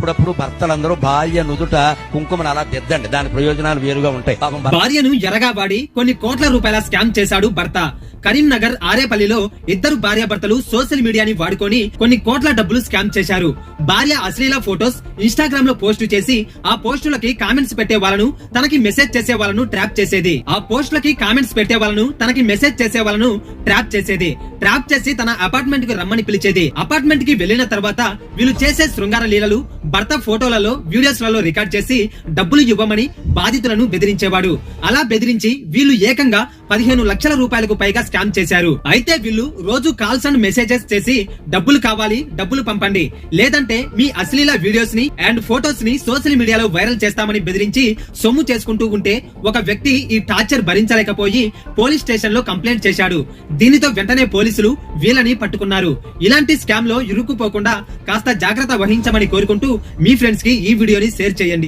అప్పుడప్పుడు భర్తలందరూ భార్య నుదుట కుంకుమను అలా దిద్దండి, దాని ప్రయోజనాలు వేరుగా ఉంటాయి. భార్యను ఎరగా వాడి కొన్ని కోట్ల రూపాయల స్కామ్ చేశాడు భర్త. కరీంనగర్ ఆరేపల్లిలో ఇద్దరు భార్యాభర్తలు సోషల్ మీడియాని వాడుకొని కొన్ని కోట్ల డబ్బులు స్కామ్ చేశారు. భార్య అశ్లీల ఫోటోస్ ఇన్స్టాగ్రామ్ లో పోస్ట్ చేసి ఆ పోస్టులకి కామెంట్స్ పెట్టే వాళ్ళను, తనకి మెసేజ్ చేసే వాళ్ళను ట్రాప్ చేసేది. ఆ పోస్టులకి కామెంట్స్ పెట్టే వాళ్ళను, తనకి మెసేజ్ చేసే వాళ్ళను ట్రాప్ చేసేది. ట్రాప్ చేసి తన అపార్ట్మెంట్ కి రమ్మని పిలిచేది. అపార్ట్మెంట్ కి వెళ్లిన తర్వాత వీళ్ళు చేసే శృంగార లీలలు భర్త ఫోటోలలో, వీడియోస్ లలో రికార్డ్ చేసి డబ్బులు ఇవ్వమని బాధితులను బెదిరించేవాడు. అలా బెదిరించి వీళ్ళు ఏకంగా 15 లక్షల రూపాయలకు పైగా స్కామ్ చేశారు. అయితే వీళ్ళు రోజు కాల్స్ అండ్ మెసేజెస్ చేసి డబ్బులు కావాలి, డబ్బులు పంపండి, లేదంటే మీ అశ్లీల వీడియోస్ ని అండ్ ఫోటోస్ ని సోషల్ మీడియాలో వైరల్ చేస్తామని బెదిరించి సొమ్ము చేసుకుంటూ ఉంటే ఒక వ్యక్తి ఈ టార్చర్ భరించలేకపోయి పోలీస్ స్టేషన్ లో కంప్లైంట్ చేశాడు. దీనితో వెంటనే పోలీసులు వీళ్ళని పట్టుకున్నారు. ఇలాంటి స్కామ్ లో ఇరుక్కుపోకుండా కాస్త జాగ్రత్త వహించమని కోరుకుంటూ మీ ఫ్రెండ్స్ కి ఈ వీడియోని షేర్ చేయండి.